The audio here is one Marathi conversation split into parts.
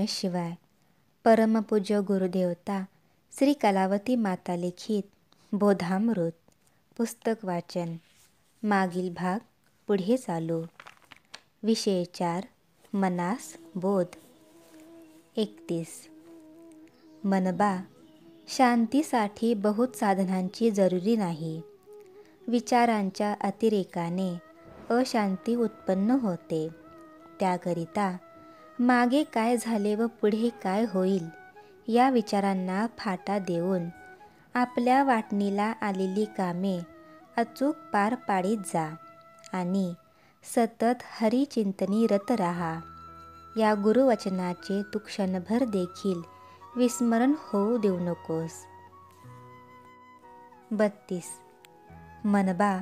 नमः शिवाय. परमपूज्य गुरुदेवता श्री कलावती माता लिखित बोधामृत पुस्तक वाचन. मागील भाग पुढे चालू. विषय 4 मनास बोध. 31. मनबा, शांतीसाठी बहुत साधनांची जरुरी नाही. विचारांच्या अतिरेकाने अशांती उत्पन्न होते. त्याकरिता मागे काय झाले व पुढे काय होईल या विचारांना फाटा देऊन आपल्या वाटणीला आलेली कामे अचूक पार पाडीत जा आणि सतत हरिचिंतनी रत राहा. या गुरुवचनाचे तू क्षणभर देखील विस्मरण होऊ देऊ नकोस. 32. मनबा,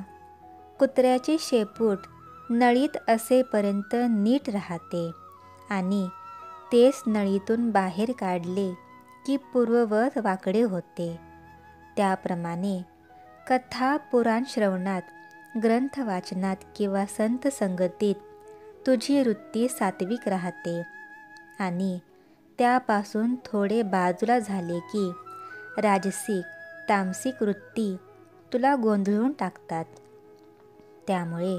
कुत्र्याचे शेपूट नळीत असेपर्यंत नीट राहते आणि तेच नळीतून बाहेर काढले की पूर्ववत वाकडे होते. त्याप्रमाणे कथा पुराण श्रवणात, ग्रंथ वाचनात किंवा संत संगतीत तुझी वृत्ती सात्विक राहते आणि त्यापासून थोडे बाजूला झाले की राजसिक तामसिक वृत्ती तुला गोंधळून टाकतात. त्यामुळे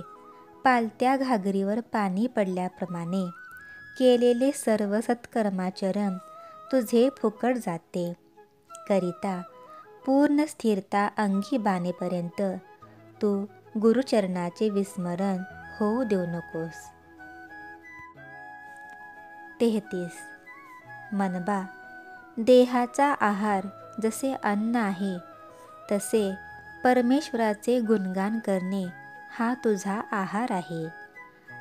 पालत्या घागरीवर पाणी पडल्याप्रमाणे केलेले सर्व सत्कर्माचरण तुझे फुकट जाते. करिता पूर्ण स्थिरता अंगी बाणेपर्यंत तू गुरुचरणाचे विस्मरण होऊ देऊ नकोस. 33. मनबा, देहाचा आहार जसे अन्न आहे तसे परमेश्वराचे गुणगान करणे हा तुझा आहार आहे.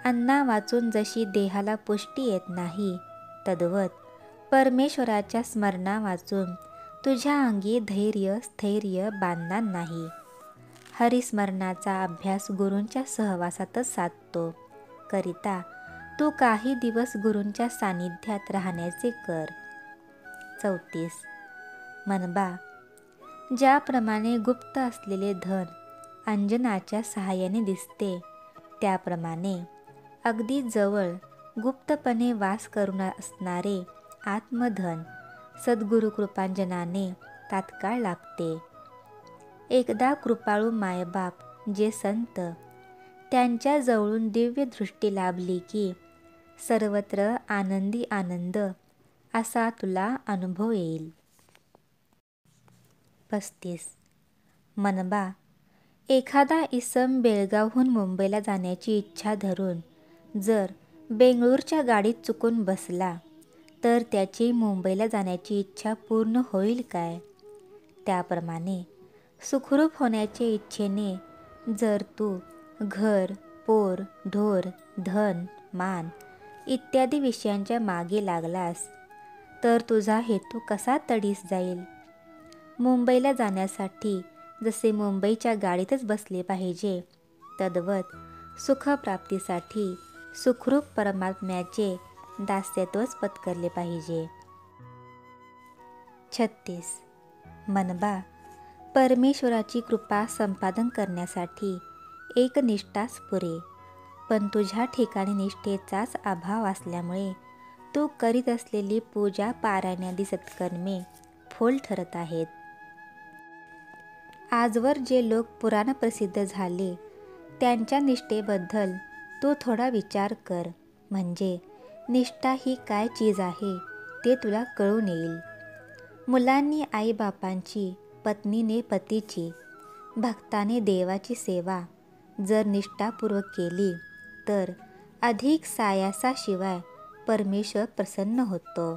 अन्ना वाचून जशी देहाला पुष्टी येत नाही तद्वत परमेश्वराच्या स्मरणा वाचून तुझ्या अंगी धैर्य स्थैर्य बांधणार नाही. हरिस्मरणाचा अभ्यास गुरूंच्या सहवासातच साधतो. करिता तू काही दिवस गुरूंच्या सानिध्यात राहण्याचे कर. 34. मनबा, ज्याप्रमाणे गुप्त असलेले धन अंजनाच्या सहाय्याने दिसते त्याप्रमाणे अगदी जवळ गुप्तपणे वास करून असणारे आत्मधन सद्गुरुकृपांजनाने तात्काळ लाभते. एकदा कृपाळू मायबाप जे संत त्यांच्या जवळून दिव्य दृष्टी लाभली की सर्वत्र आनंदी आनंद असा तुला अनुभव येईल. 35. मनबा, एखादा इसम बेळगावहून मुंबईला जाण्याची इच्छा धरून जर बेंगळूरच्या गाडीत चुकून बसला तर त्याची मुंबईला जाण्याची इच्छा पूर्ण होईल काय? त्याप्रमाणे सुखरूप होण्याच्या इच्छेने जर तू घर पोर ढोर धन मान इत्यादी विषयांच्या मागे लागलास तर तुझा हेतू कसा तडीस जाईल? मुंबईला जाण्यासाठी जसे मुंबईच्या गाडीतच बसले पाहिजे तद्वत सुखप्राप्तीसाठी सुखरूप परमात्म्याचे दास्यत्वच पत्करले पाहिजे. 36. मनबा, परमेश्वराची कृपा संपादन करण्यासाठी एक निष्ठाच पुरे, पण तुझ्या ठिकाणी निष्ठेचाच अभाव असल्यामुळे तू करीत असलेली पूजा पारायणादी सत्कर्मे फोल ठरत आहेत. आजवर जे लोक पुराण प्रसिद्ध झाले त्यांच्या निष्ठेबद्दल तू थोडा विचार कर, म्हणजे निष्ठा ही काय चीज आहे ते तुला कळून येईल. मुलांनी आईबापांची, पत्नीने पतीची, भक्ताने देवाची सेवा जर निष्ठापूर्वक केली तर अधिक सायासाशिवाय परमेश्वर प्रसन्न होतो.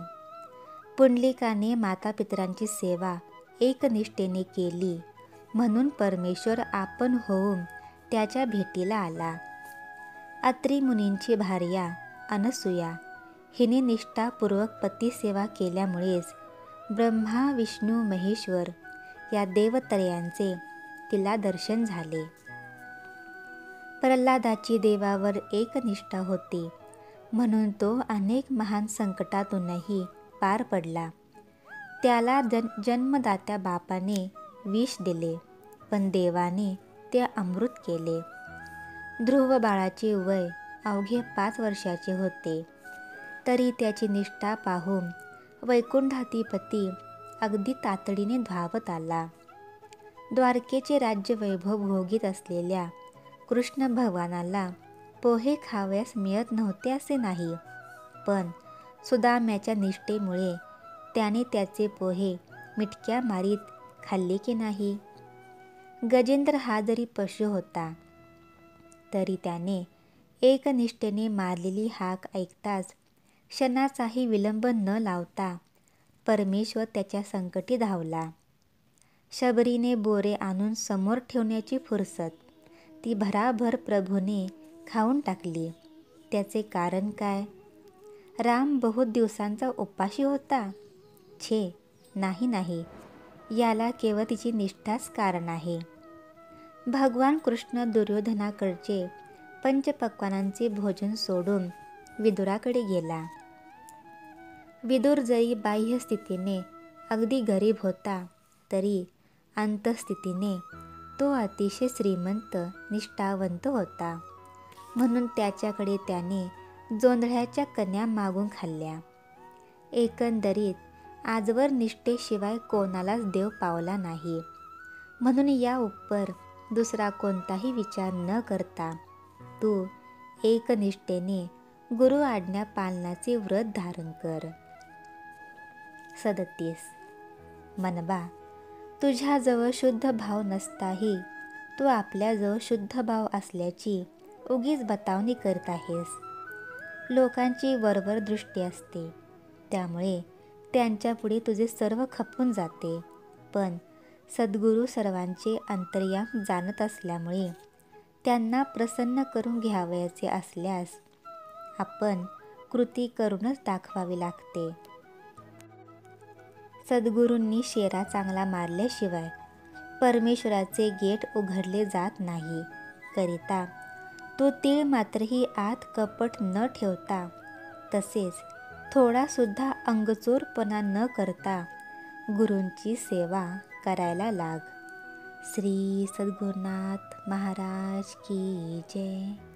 पुंडलिकाने मातापितरांची सेवा एकनिष्ठेने केली म्हणून परमेश्वर आपण होऊन त्याच्या भेटीला आला. अत्री मुनींची भार्या अनसूया हिने निष्ठापूर्वक पतिसेवा केल्यामुळेच ब्रह्मा विष्णू महेश्वर या देवत्रयांचे तिला दर्शन झाले. प्रल्हादाची देवावर एकनिष्ठा होती म्हणून तो अनेक महान संकटातूनही पार पडला. त्याला जन्मदात्या बापाने विष दिले पण देवाने ते अमृत केले. ध्रुव बाळाचे वय अवघे 5 वर्षाचे होते तरी त्याची निष्ठा पाहून वैकुंठाधिपती अगदी तातडीने धावत आला. द्वारकेचे राज्य वैभव भोगीत असलेल्या कृष्ण भगवानाला पोहे खावयास मिळत नव्हते असे नाही, पण सुदाम्याच्या निष्ठेमुळे त्याने त्याचे पोहे मिटक्या मारीत खाल्ले की नाही. गजेंद्र हा जरी पशु होता तरी त्याने एकनिष्ठेने मारलेली हाक ऐकताच क्षणाचाही विलंब न लावता परमेश्वर त्याच्या संकटी धावला. शबरीने बोरे आणून समोर ठेवण्याची फुरसत ती भराभर प्रभूने खाऊन टाकली. त्याचे कारण काय? राम बहुत दिवसांचा उपाशी होता? छे, नाही नाही, याला केवळ तिची निष्ठाच कारण आहे. भगवान कृष्ण दुर्योधनाकडचे पंचपक्वान्नांचे भोजन सोडून विदुराकडे गेला. विदुर जरी बाह्य स्थितीने अगदी गरीब होता तरी अंतःस्थितीने तो अतिशय श्रीमंत निष्ठावंत होता. म्हणून त्याच्याकडे त्याने जोंधळ्याच्या कन्या मागून खाल्ल्या. एकंदरीत आजवर निष्ठेशिवाय कोणालाच देव पावला नाही. म्हणून या उपर दुसरा कोणताही विचार न करता तू एकनिष्ठेने गुरु आज्ञा पालनाचे व्रत धारण कर. 37. मनबा, तुझ्याजवळ शुद्ध भाव नसताही तू आपल्याजवळ शुद्ध भाव असल्याची उगीच बतावणी करत आहेस. लोकांची वरवर दृष्टी असते, त्यामुळे त्यांच्यापुढे तुझे सर्व खपून जाते. पण सद्गुरू सर्वांचे अंतर्याम जाणत असल्यामुळे त्यांना प्रसन्न करून घ्यावयाचे असल्यास आपण कृती करूनच दाखवावी लागते. सद्गुरूंनी शेरा चांगला मारल्याशिवाय परमेश्वराचे गेट उघडले जात नाही. करिता तू तीळ मात्रही आत कपट न ठेवता तसेच थोडासुद्धा अंगचोरपणा न करता गुरूंची सेवा करायला लाग. श्री सद्गुरुनाथ महाराज की जय.